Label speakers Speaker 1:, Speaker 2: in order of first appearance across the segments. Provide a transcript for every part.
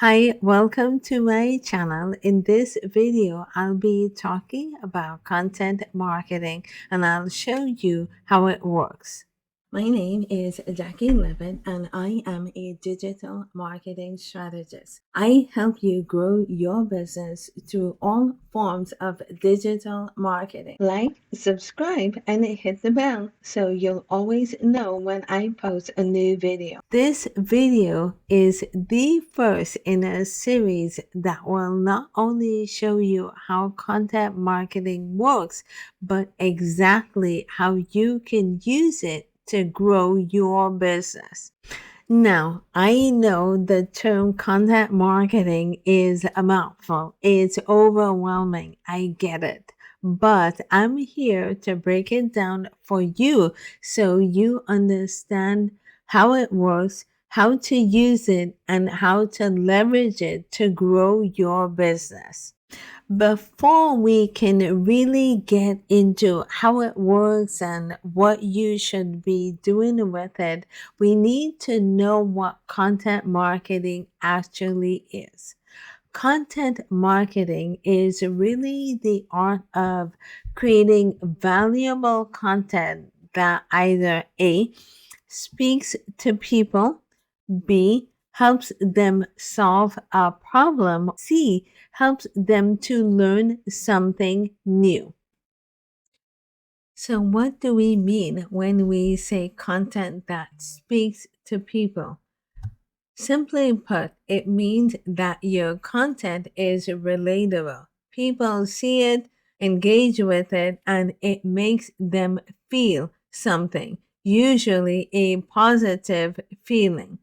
Speaker 1: Hi, welcome to my channel. In this video, I'll be talking about content marketing and I'll show you how it works. My name is Jackie Levin, and I am a digital marketing strategist. I help you grow your business through all forms of digital marketing. Like, subscribe, and hit the bell so you'll always know when I post a new video. This video is the first in a series that will not only show you how content marketing works, but exactly how you can use it to grow your business. Now, I know the term content marketing is a mouthful. It's overwhelming. I get it. But I'm here to break it down for you so you understand how it works, how to use it, and how to leverage it to grow your business. Before we can really get into how it works and what you should be doing with it, we need to know what content marketing actually is. Content marketing is really the art of creating valuable content that either A, speaks to people, B, helps them solve a problem, C, helps them to learn something new. So, what do we mean when we say content that speaks to people? Simply put, it means that your content is relatable. People see it, engage with it, and it makes them feel something, usually a positive feeling.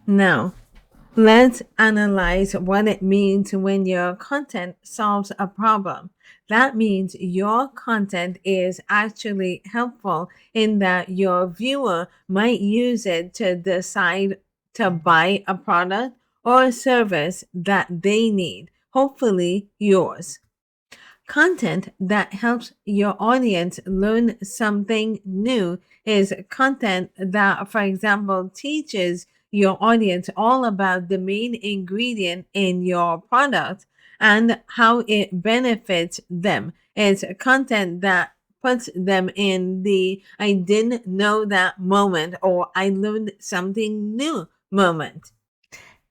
Speaker 1: Now, let's analyze what it means when your content solves a problem. That means your content is actually helpful in that your viewer might use it to decide to buy a product or a service that they need, hopefully yours. Content that helps your audience learn something new is content that, for example, teaches your audience all about the main ingredient in your product and how it benefits them. It's content that puts them in the I didn't know that moment or I learned something new moment.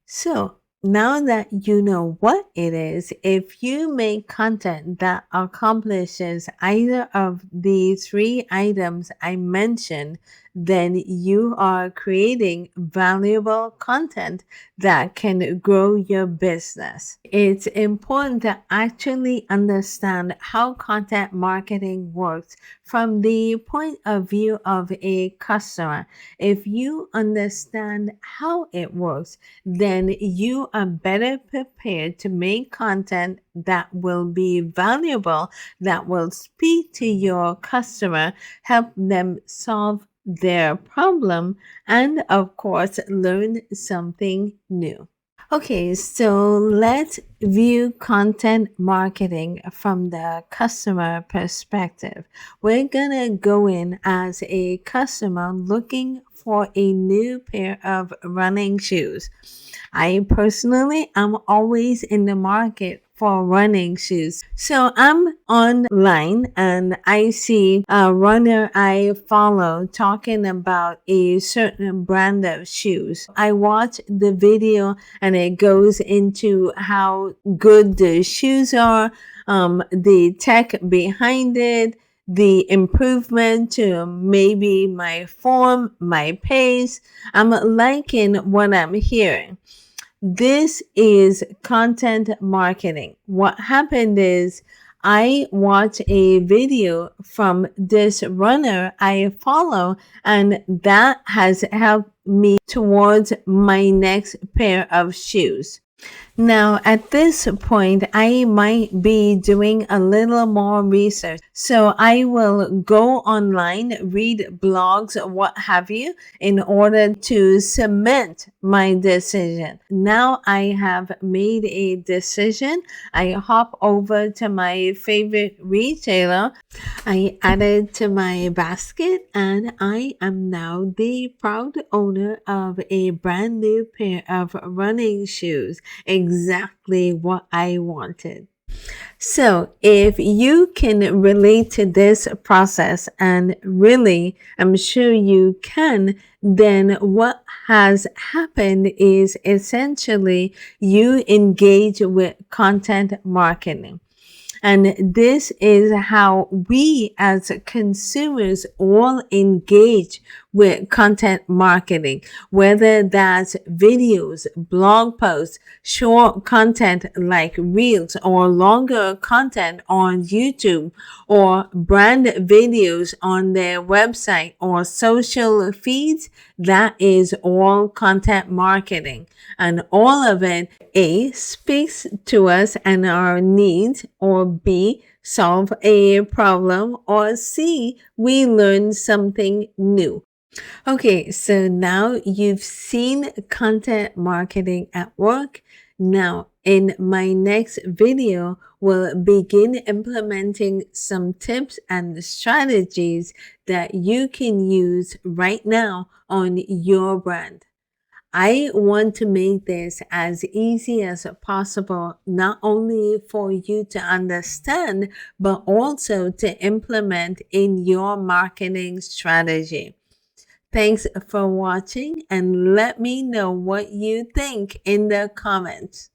Speaker 1: So now that you know what it is, if you make content that accomplishes either of the three items I mentioned, then you are creating valuable content that can grow your business. It's important to actually understand how content marketing works from the point of view of a customer. If you understand how it works, then you are better prepared to make content that will be valuable, that will speak to your customer, help them solve their problem, and of course, learn something new. Okay, so let's view content marketing from the customer perspective. We're gonna go in as a customer looking for a new pair of running shoes. I personally am always in the market for running shoes. So I'm online and I see a runner I follow talking about a certain brand of shoes. I watch the video and it goes into how good the shoes are, the tech behind it, the improvement to maybe my form, my pace. I'm liking what I'm hearing. This is content marketing. What happened is I watch a video from this runner I follow, and that has helped me towards my next pair of shoes. Now, at this point, I might be doing a little more research. So I will go online, read blogs, what have you, in order to cement my decision. Now I have made a decision. I hop over to my favorite retailer. I added to my basket, and I am now the proud owner of a brand new pair of running shoes. Exactly what I wanted. So, if you can relate to this process, and really, I'm sure you can, then what has happened is essentially you engage with content marketing. And this is how we as consumers all engage with content marketing, whether that's videos, blog posts, short content like reels, or longer content on YouTube, or brand videos on their website or social feeds. That is all content marketing. And all of it, A, speaks to us and our needs, or B, solve a problem, or C, we learn something new. Okay, so now you've seen content marketing at work. Now, in my next video, we'll begin implementing some tips and strategies that you can use right now on your brand. I want to make this as easy as possible, not only for you to understand, but also to implement in your marketing strategy. Thanks for watching, and let me know what you think in the comments.